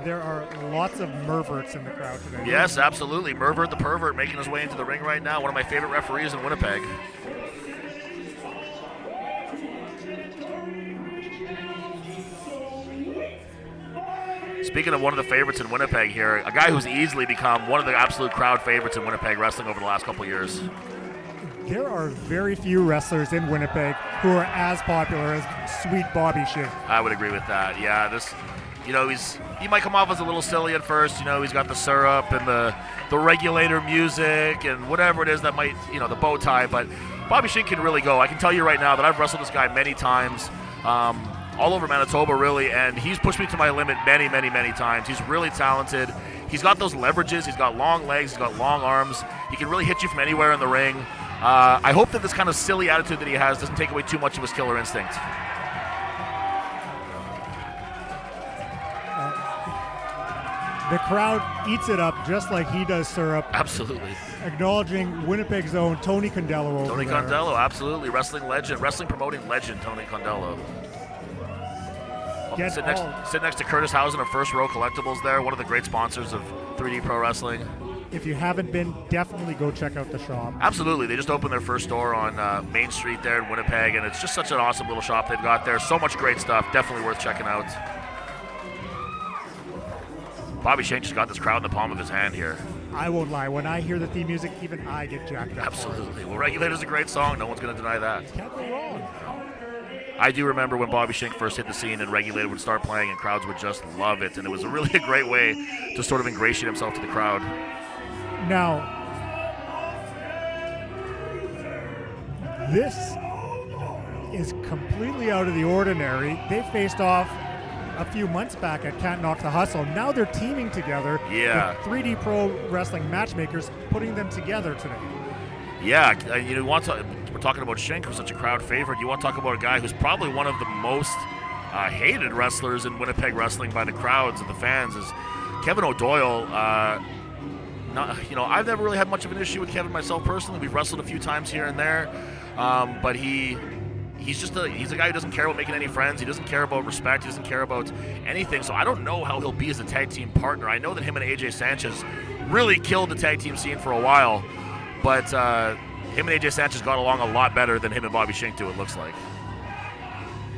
there are lots of merverts in the crowd today. Yes, absolutely. Mervert the pervert making his way into the ring right now. One of my favorite referees in Winnipeg. Speaking of one of the favorites in Winnipeg here, a guy who's easily become one of the absolute crowd favorites in Winnipeg wrestling over the last couple of years. There are very few wrestlers in Winnipeg who are as popular as Sweet Bobby Schink. I would agree with that. Yeah, he might come off as a little silly at first. He's got the syrup and the regulator music and whatever it is that might, the bow tie. But Bobby Schink can really go. I can tell you right now that I've wrestled this guy many times, all over Manitoba really, and he's pushed me to my limit many, many, many times. He's really talented. He's got those leverages. He's got long legs. He's got long arms. He can really hit you from anywhere in the ring. I hope that this kind of silly attitude that he has doesn't take away too much of his killer instinct. The crowd eats it up just like he does syrup. Absolutely. Acknowledging Winnipeg's own Tony Condello over Tony there. Condello, absolutely. Wrestling promoting legend, Tony Condello. Sit next to Curtis Housen of First Row Collectibles there, one of the great sponsors of 3D Pro Wrestling. If you haven't been, definitely go check out the shop. Absolutely. They just opened their first store on Main Street there in Winnipeg, and it's just such an awesome little shop they've got there. So much great stuff. Definitely worth checking out. Bobby Schink just got this crowd in the palm of his hand here. I won't lie. When I hear the theme music, even I get jacked up. Absolutely. Well, Regulator's a great song. No one's going to deny that. Can't go wrong. I do remember when Bobby Schink first hit the scene and Regulator would start playing and crowds would just love it. And it was a really great way to sort of ingratiate himself to the crowd. Now, this is completely out of the ordinary. They faced off a few months back at Can't Knock the Hustle. Now they're teaming together. Yeah. With 3D Pro Wrestling matchmakers, putting them together today. Yeah, we're talking about Schink, who's such a crowd favorite. You want to talk about a guy who's probably one of the most hated wrestlers in Winnipeg wrestling by the crowds and the fans is Kevin O'Doyle. I've never really had much of an issue with Kevin myself personally. We've wrestled a few times here and there, but he's a guy who doesn't care about making any friends. He doesn't care about respect. He doesn't care about anything. So I don't know how he'll be as a tag team partner. I know that him and AJ Sanchez really killed the tag team scene for a while, but him and AJ Sanchez got along a lot better than him and Bobby Schink do, it looks like.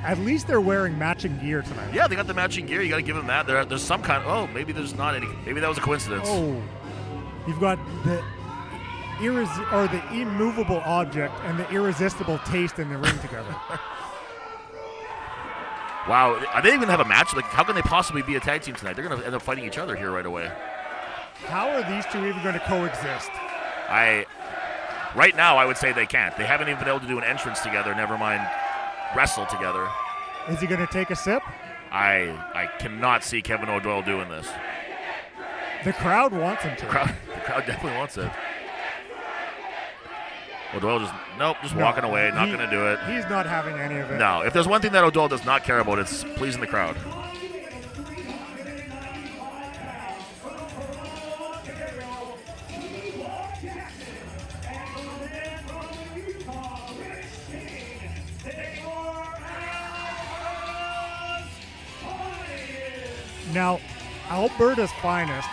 At least they're wearing matching gear tonight. Yeah, they got the matching gear. You got to give them that. There's some kind of, maybe there's not any. Maybe that was a coincidence. Oh, you've got the immovable object and the irresistible taste in the ring together. Wow, are they even have a match? Like, how can they possibly be a tag team tonight? They're going to end up fighting each other here right away. How are these two even going to coexist? Right now, I would say they can't. They haven't even been able to do an entrance together, never mind wrestle together. Is he going to take a sip? I cannot see Kevin O'Doyle doing this. The crowd wants him to. The crowd definitely wants it. O'Doyle just walking away, not going to do it. He's not having any of it. No, if there's one thing that O'Doyle does not care about, it's pleasing the crowd. Now, Alberta's finest,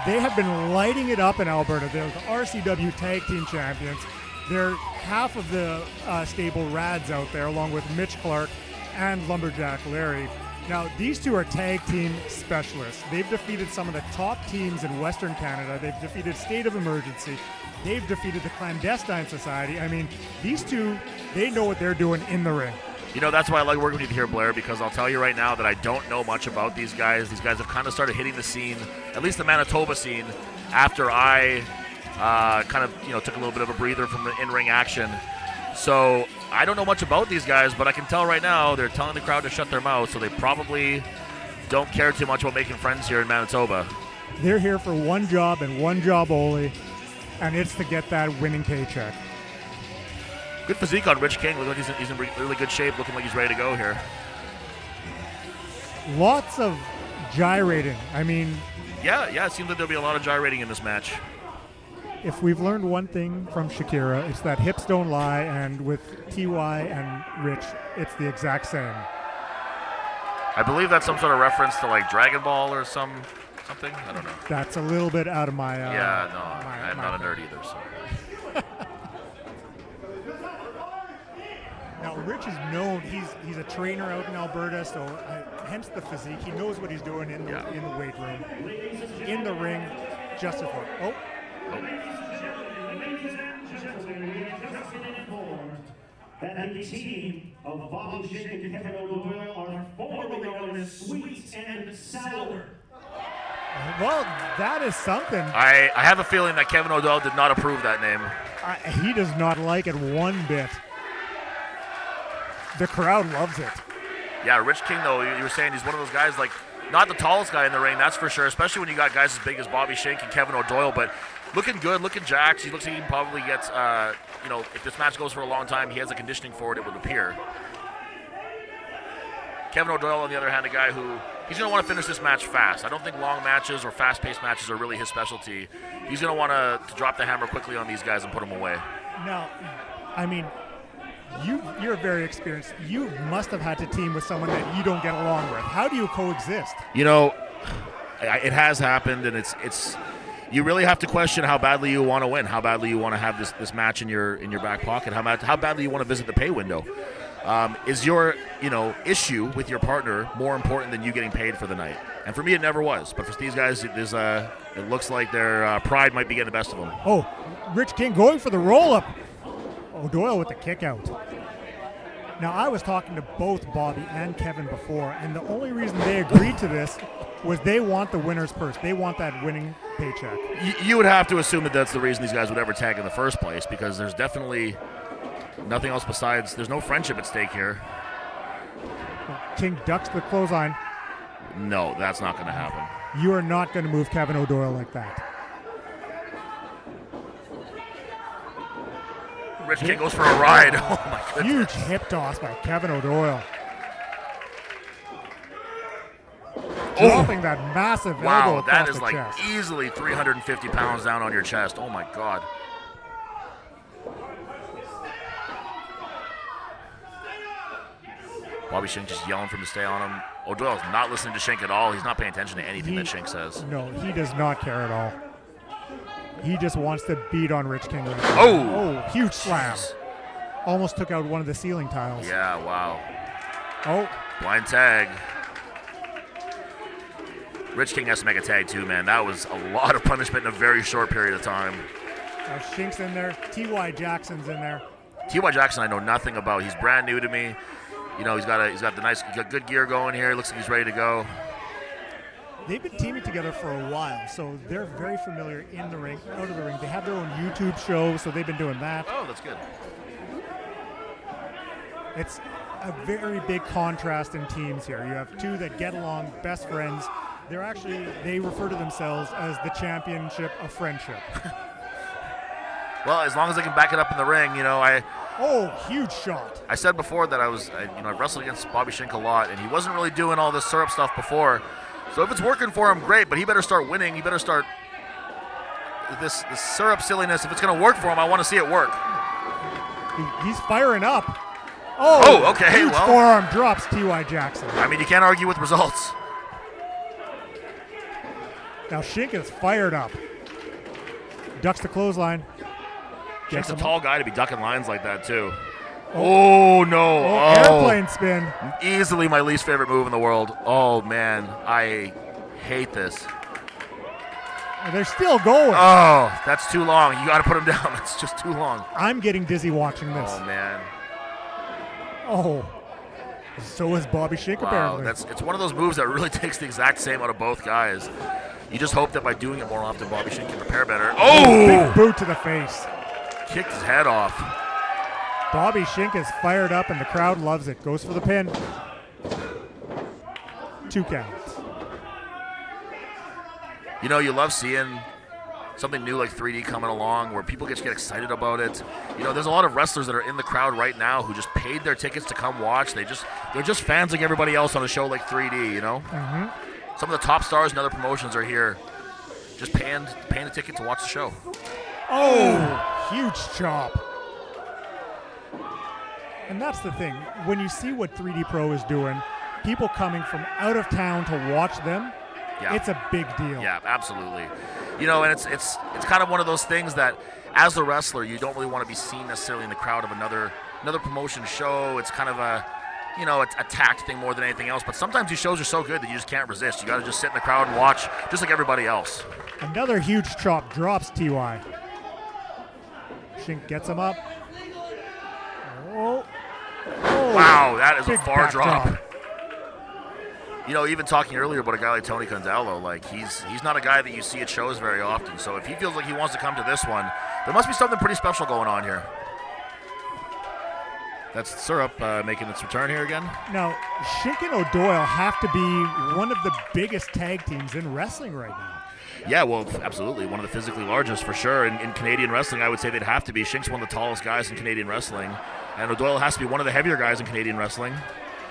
they have been lighting it up in Alberta. They're the RCW Tag Team Champions. They're half of the stable Rads out there, along with Mitch Clark and Lumberjack Larry. Now, these two are tag team specialists. They've defeated some of the top teams in Western Canada. They've defeated State of Emergency. They've defeated the Clandestine Society. I mean, these two, they know what they're doing in the ring. That's why I like working with you here, Blair, because I'll tell you right now that I don't know much about these guys. These guys have kind of started hitting the scene, at least the Manitoba scene, after I took a little bit of a breather from the in-ring action. So I don't know much about these guys, but I can tell right now they're telling the crowd to shut their mouth, so they probably don't care too much about making friends here in Manitoba. They're here for one job and one job only, and it's to get that winning paycheck. Good physique on Rich King. Looks like he's in really good shape, looking like he's ready to go here. Lots of gyrating. I mean... Yeah, it seems like there'll be a lot of gyrating in this match. If we've learned one thing from Shakira, it's that hips don't lie, and with TY and Rich, it's the exact same. I believe that's some sort of reference to like Dragon Ball or something. I don't know. That's a little bit out of my. Yeah, no, I'm not a nerd either. So. Now, Rich is known. He's a trainer out in Alberta, so hence the physique. He knows what he's doing in the weight room, in the ring, just as well. Oh. That the team of Bobby Schink and Kevin O'Doyle are formerly known as Sweet and Sour. Well, that is something. I have a feeling that Kevin O'Doyle did not approve that name. He does not like it one bit. The crowd loves it. Yeah, Rich King, though, you were saying he's one of those guys, like, not the tallest guy in the ring, that's for sure, especially when you got guys as big as Bobby Schink and Kevin O'Doyle, but looking good, looking jacked. He looks like he can probably get, if this match goes for a long time, he has the conditioning for it would appear. Kevin O'Doyle, on the other hand, a guy who, he's going to want to finish this match fast. I don't think long matches or fast-paced matches are really his specialty. He's going to want to drop the hammer quickly on these guys and put them away. Now, I mean, you're very experienced. You must have had to team with someone that you don't get along with. How do you coexist? You know, it has happened, and it's you really have to question how badly you want to win, how badly you want to have this match in your back pocket, how badly you want to visit the pay window. Is your issue with your partner more important than you getting paid for the night? And for me, it never was. But for these guys, it looks like their pride might be getting the best of them. Oh, Rich King going for the roll-up. O'Doyle with the kick out. Now, I was talking to both Bobby and Kevin before, and the only reason they agreed to this was they want the winner's purse. They want that winning paycheck. You would have to assume that that's the reason these guys would ever tag in the first place, because there's definitely nothing else besides, there's no friendship at stake here. King ducks the clothesline. No, that's not going to happen. You are not going to move Kevin O'Doyle like that. Rich King goes for a ride. Oh, my goodness. Huge hip toss by Kevin O'Doyle. Dropping that massive elbow across that is the like chest. Easily 350 pounds down on your chest. Oh, my God. Bobby Schink just yelling for him to stay on him. O'Doyle's not listening to Schink at all. He's not paying attention to anything that Schink says. No, he does not care at all. He just wants to beat on Rich King. Oh, huge slam. Almost took out one of the ceiling tiles. Yeah, wow. Oh. Blind tag. Rich King has to make a tag too, man. That was a lot of punishment in a very short period of time. Shink's in there. T.Y. Jackson's in there. T.Y. Jackson I know nothing about. He's brand new to me. You know, he's got good gear going here. Looks like he's ready to go. They've been teaming together for a while, so they're very familiar in the ring, out of the ring. They have their own YouTube show, so they've been doing that. Oh, that's good. It's a very big contrast in teams here. You have two that get along, best friends. They refer to themselves as the championship of friendship. Well, as long as they can back it up in the ring, huge shot. I said before that I've wrestled against Bobby Schink a lot, and he wasn't really doing all this syrup stuff before. So if it's working for him, great, but he better start winning. He better start this syrup silliness. If it's going to work for him, I want to see it work. He's firing up. Okay. Huge forearm drops T.Y. Jackson. I mean, you can't argue with results. Now Schink is fired up. Ducks the clothesline. Schink's a tall guy to be ducking lines like that, too. Oh, no. Airplane spin. Easily my least favorite move in the world. Oh, man. I hate this. They're still going. Oh, that's too long. You got to put him down. That's just too long. I'm getting dizzy watching this. Oh, man. Oh. So is Bobby Schink, apparently. It's one of those moves that really takes the exact same out of both guys. You just hope that by doing it more often, Bobby Schink can prepare better. Oh! Big boot to the face. Kicked his head off. Bobby Schink is fired up, and the crowd loves it. Goes for the pin. 2 counts. You love seeing something new like 3D coming along where people get excited about it. There's a lot of wrestlers that are in the crowd right now who just paid their tickets to come watch. They're just fans like everybody else on a show like 3D, Mm-hmm. Some of the top stars and other promotions are here just paying a ticket to watch the show. Oh, huge chop. And that's the thing. When you see what 3D Pro is doing, people coming from out of town to watch them, Yeah. it's a big deal. Yeah, absolutely. You know, and it's kind of one of those things that, as a wrestler, you don't really want to be seen necessarily in the crowd of another promotion show. It's kind of a, you know, a tact thing more than anything else. But sometimes these shows are so good that you just can't resist. You got to just sit in the crowd and watch, just like everybody else. Another huge chop drops Ty. Schink gets him up. Oh. Wow, that is a Big far back drop. You know, even talking earlier about a guy like Tony Gonzalo, like he's not a guy that you see at shows very often. So if he feels like he wants to come to this one, there must be something pretty special going on here. That's Syrup making its return here again. Now, Schink and O'Doyle have to be one of the biggest tag teams in wrestling right now. Yeah, well, absolutely. One of the physically largest for sure. In Canadian wrestling, I would say they'd have to be. Shink's one of the tallest guys in Canadian wrestling. And O'Doyle has to be one of the heavier guys in Canadian wrestling.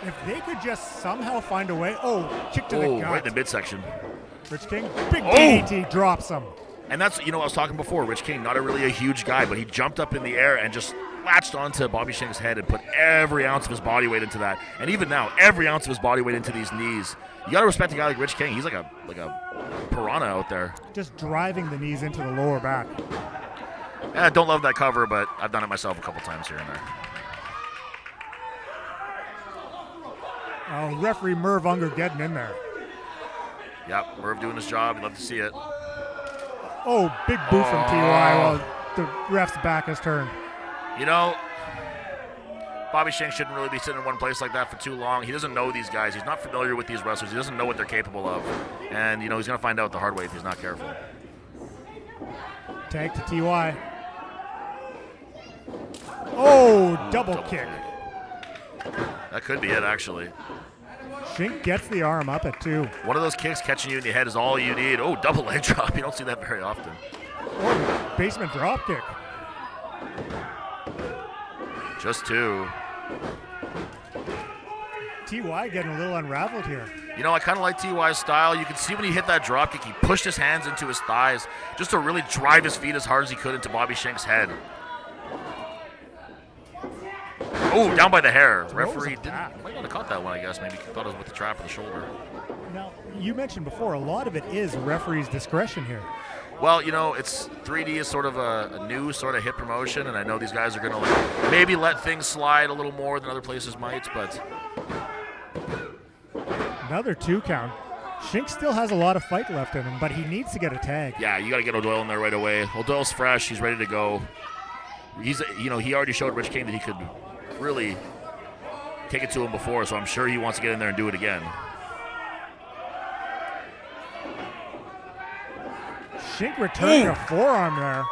If they could just somehow find a way. Oh, kick to the gut. Right in the midsection. Rich King, big DDT, drops him. And that's, I was talking before, Rich King, not really a huge guy, but he jumped up in the air and just latched onto Bobby Shink's head and put every ounce of his body weight into that. And even now, every ounce of his body weight into these knees. You got to respect a guy like Rich King. He's like a piranha out there. Just driving the knees into the lower back. I don't love that cover, but I've done it myself a couple times here and there. Oh, referee Merv Unger getting in there. Yep, Merv doing his job. You'd love to see it. Oh, big boot from TY while the ref's back is turned. Bobby Schink shouldn't really be sitting in one place like that for too long. He doesn't know these guys. He's not familiar with these wrestlers. He doesn't know what they're capable of. And, he's going to find out the hard way if he's not careful. Tag to TY. Oh, double kick. That could be it, actually. Schink gets the arm up at 2. One of those kicks catching you in the head is all you need. Oh, double leg drop. You don't see that very often. Oh, basement drop kick. Just 2. TY getting a little unraveled here. I kind of like TY's style. You can see when he hit that drop kick, he pushed his hands into his thighs just to really drive his feet as hard as he could into Bobby Shink's head. Oh, down by the hair. Referee might not have caught that one, I guess. Maybe he thought it was with the trap of the shoulder. Now, you mentioned before, a lot of it is referee's discretion here. Well, it's 3D is sort of a new sort of hit promotion, and I know these guys are going to maybe let things slide a little more than other places might, but... Another 2 count. Schink still has a lot of fight left in him, but he needs to get a tag. Yeah, you got to get O'Doyle in there right away. O'Doyle's fresh. He's ready to go. He already showed Rich King that he could really take it to him before, so I'm sure he wants to get in there and do it again. Schink returning a forearm there.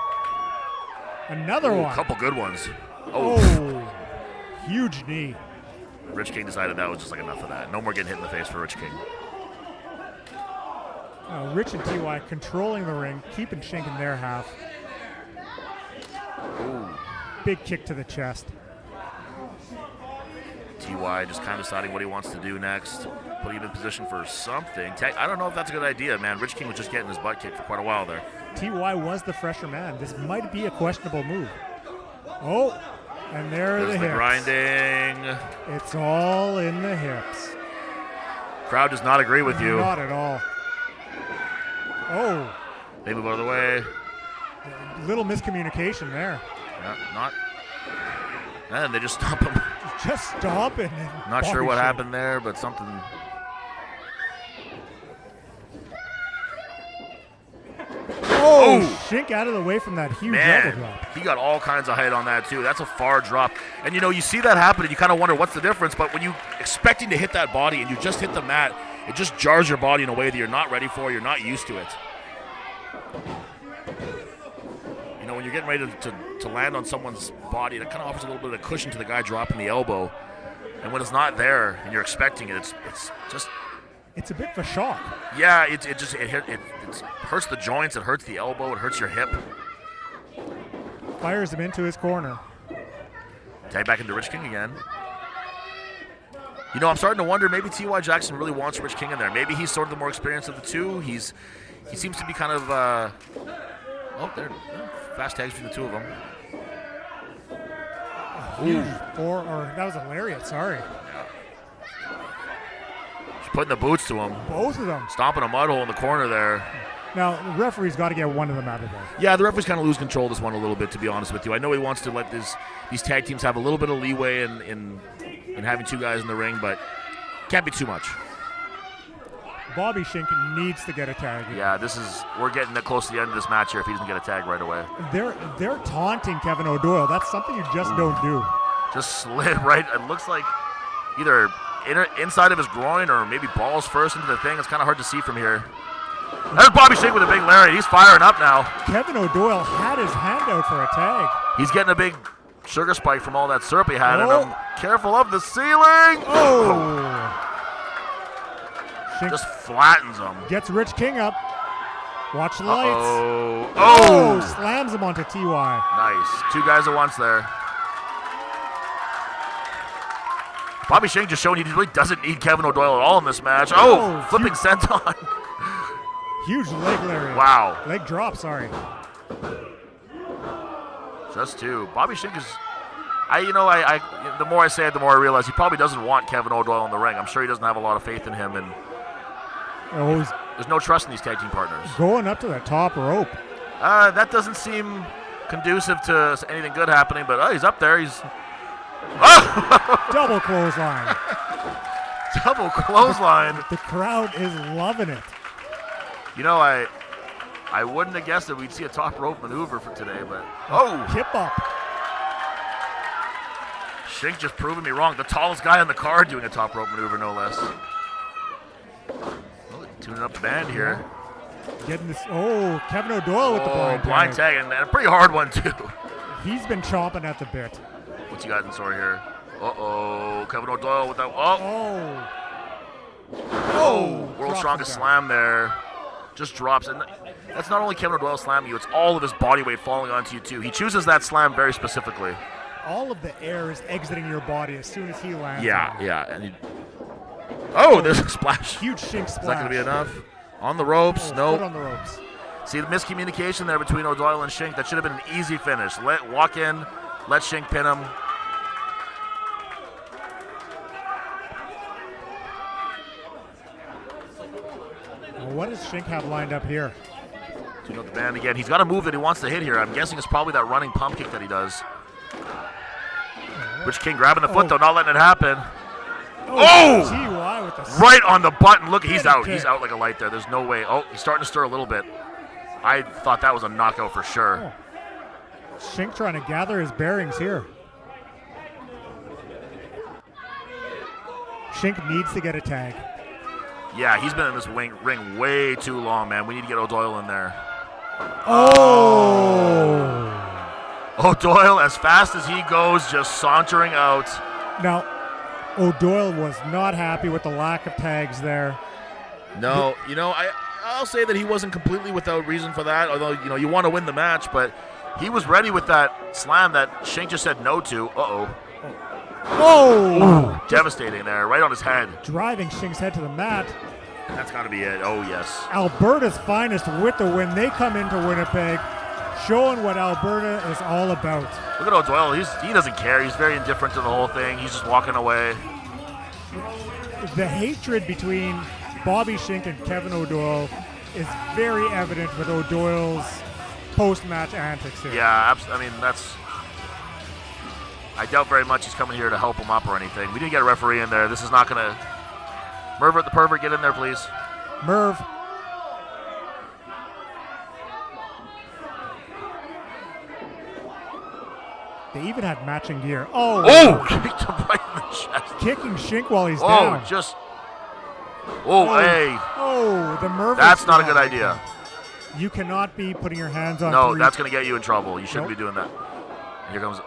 Another one. A couple good ones. Oh, huge knee. Rich King decided that was just like enough of that. No more getting hit in the face for Rich King. Rich and TY controlling the ring, keeping Schink in their half. Ooh. Big kick to the chest. TY just kind of deciding what he wants to do next. Putting him in position for something. I don't know if that's a good idea, man. Rich King was just getting his butt kicked for quite a while there. TY was the fresher man. This might be a questionable move. Oh, and there's the hips. Grinding. It's all in the hips. Crowd does not agree with you. Not at all. Oh. They move out of the way. Little miscommunication there. Not. And they just stomp him. Just stomping. Not sure what happened there, but something. Oh, Schink out of the way from that huge elbow drop. He got all kinds of height on that too. That's a far drop. And you see that happen and you kind of wonder what's the difference, but when you expecting to hit that body and you just hit the mat, it just jars your body in a way that you're not ready for, you're not used to it. When you're getting ready to land on someone's body, that kind of offers a little bit of cushion to the guy dropping the elbow. And when it's not there and you're expecting it, it's just... It's a bit of a shock. Yeah, it hurts the joints, it hurts the elbow, it hurts your hip. Fires him into his corner. Tag back into Rich King again. I'm starting to wonder, maybe T.Y. Jackson really wants Rich King in there. Maybe he's sort of the more experienced of the two. He seems to be kind of... there. Fast tags between the two of them. That was a lariat, sorry. Putting the boots to him. Both of them. Stomping a mud hole in the corner there. Now, the referee's got to get one of them out of there. Yeah, the referee's kind of lose control of this one a little bit, to be honest with you. I know he wants to let these tag teams have a little bit of leeway in having two guys in the ring, but can't be too much. Bobby Schink needs to get a tag. Yeah, we're getting close to the end of this match here if he doesn't get a tag right away. They're taunting Kevin O'Doyle. That's something you just don't do. Just slid right. It looks like either inside of his groin or maybe balls first into the thing. It's kind of hard to see from here. There's Bobby Schink with a big lariat. He's firing up now. Kevin O'Doyle had his hand out for a tag. He's getting a big sugar spike from all that syrup he had in him. Careful of the ceiling. Oh. Schink just flattens him. Gets Rich King up. Watch the lights. Oh. Slams him onto TY. Nice. Two guys at once there. Bobby Schink just showing he really doesn't need Kevin O'Doyle at all in this match. Oh, flipping senton. Huge leg lariat. Wow. Leg drop, sorry. Just two. Bobby Schink is... the more I say it, the more I realize he probably doesn't want Kevin O'Doyle in the ring. I'm sure he doesn't have a lot of faith in him, and there's no trust in these tag team partners. Going up to the top rope. That doesn't seem conducive to anything good happening, but he's up there. He's... Oh! Double clothesline. Double clothesline. The crowd is loving it. I wouldn't have guessed that we'd see a top rope maneuver for today, but... Oh! Hip up. Schink just proving me wrong. The tallest guy on the card doing a top rope maneuver, no less. Tuning up the band here. Getting this. Oh, Kevin O'Doyle with the blind tag. And a pretty hard one, too. He's been chomping at the bit. What's he got in store here? Uh-oh. Kevin O'Doyle with that. World's strongest slam there. Just drops. And that's not only Kevin O'Doyle slamming you, it's all of his body weight falling onto you, too. He chooses that slam very specifically. All of the air is exiting your body as soon as he lands. Yeah. And there's a splash. Huge Schink splash. Is that going to be enough? On the ropes? No. Foot on the ropes. See the miscommunication there between O'Doyle and Schink. That should have been an easy finish. Walk in, let Schink pin him. Well, what does Schink have lined up here? Tune up the band again. He's got a move that he wants to hit here. I'm guessing it's probably that running pump kick that he does. Rich King grabbing the foot, though, not letting it happen. TY with the right on the button. Look, he's out. He's out like a light there. There's no way. Oh, he's starting to stir a little bit. I thought that was a knockout for sure. Schink trying to gather his bearings here. Schink needs to get a tag. Yeah, he's been in this ring way too long, man. We need to get O'Doyle in there. O'Doyle, as fast as he goes, just sauntering out. Now, O'Doyle was not happy with the lack of tags there. No, I'll say that he wasn't completely without reason for that, although, you want to win the match, but he was ready with that slam that Schink just said no to. Oh! Devastating there, right on his head. Driving Shink's head to the mat. That's got to be it. Oh, yes. Alberta's finest with the win. They come into Winnipeg showing what Alberta is all about. Look at O'Doyle. He doesn't care. He's very indifferent to the whole thing. He's just walking away. The hatred between Bobby Schink and Kevin O'Doyle is very evident with O'Doyle's post-match antics here. Yeah, that's... I doubt very much he's coming here to help him up or anything. We didn't get a referee in there. This is not going to... Mervert the pervert, get in there, please. Merv. They even had matching gear. Kicked him right in the chest. Kicking Schink while he's down. Hey. The Merv. That's not a good idea. You cannot be putting your hands on. No, that's going to get you in trouble. You shouldn't be doing that. Here comes...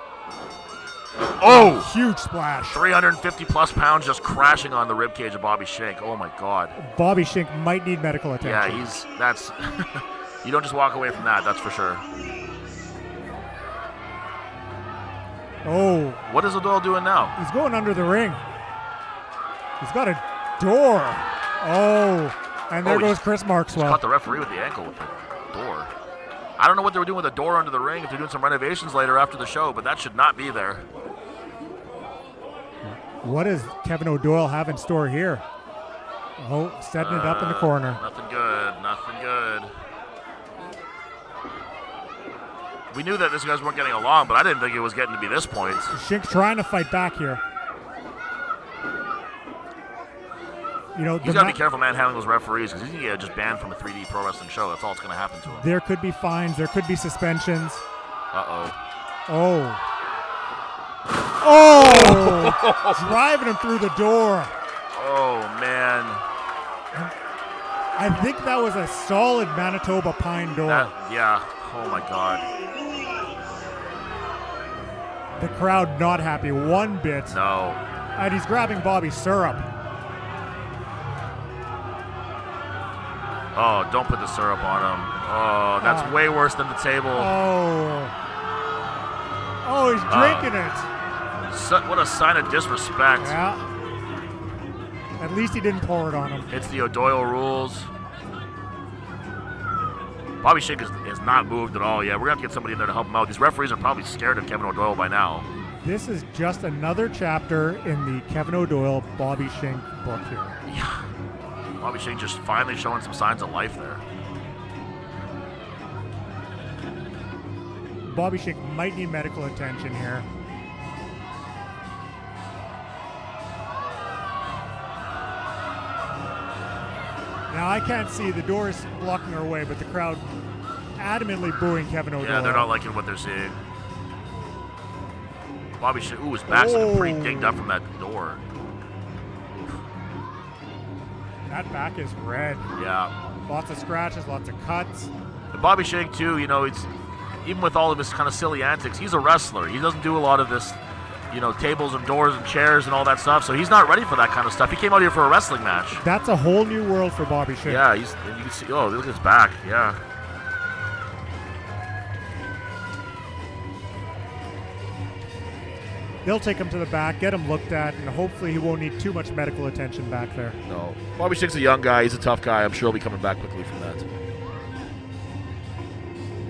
Huge splash. 350-plus pounds just crashing on the ribcage of Bobby Schink. Oh, my God. Bobby Schink might need medical attention. Yeah, that's... You don't just walk away from that, that's for sure. What is O'Doyle doing now? He's going under the ring. He's got a door. And there goes Chris Markswell. Caught the referee with the ankle with the door. I don't know what they were doing with the door under the ring, if they're doing some renovations later after the show, but that should not be there. What does Kevin O'Doyle have in store here? Oh, setting it up in the corner. Nothing good. Nothing good. We knew that these guys weren't getting along, but I didn't think it was getting to be this point. Schink trying to fight back here. You know, he's got to be careful manhandling those referees because he's going to get just banned from a 3D pro wrestling show. That's all that's going to happen to him. There could be fines. There could be suspensions. Uh-oh. Oh. Oh! Driving him through the door. Oh, man. I think that was a solid Manitoba pine door. Yeah. Oh, my God. The crowd not happy one bit. No. And he's grabbing Bobby's syrup. Oh, don't put the syrup on him. Oh, that's way worse than the table. Oh, he's drinking it. What a sign of disrespect. Yeah. At least he didn't pour it on him. It's the O'Doyle rules. Bobby Schink is not moved at all yet. We're going to have to get somebody in there to help him out. These referees are probably scared of Kevin O'Doyle by now. This is just another chapter in the Kevin O'Doyle, Bobby Schink book here. Yeah. Bobby Schink just finally showing some signs of life there. Bobby Schink might need medical attention here. Now I can't see, the door is blocking our way, but the crowd adamantly booing Kevin O'Doyle. Yeah, they're not liking what they're seeing. Bobby Schink, ooh, his back's looking pretty dinged up from that door. Oof. That back is red. Yeah. Lots of scratches, lots of cuts. And Bobby Schink too, you know, it's even with all of his kind of silly antics, he's a wrestler. He doesn't do a lot of this, you know, tables and doors and chairs and all that stuff. So he's not ready for that kind of stuff. He came out here for a wrestling match. That's a whole new world for Bobby Schink. Yeah, and you can see, oh, look at his back. Yeah. They'll take him to the back, get him looked at, and hopefully he won't need too much medical attention back there. No. Bobby Schink's a young guy. He's a tough guy. I'm sure he'll be coming back quickly from that.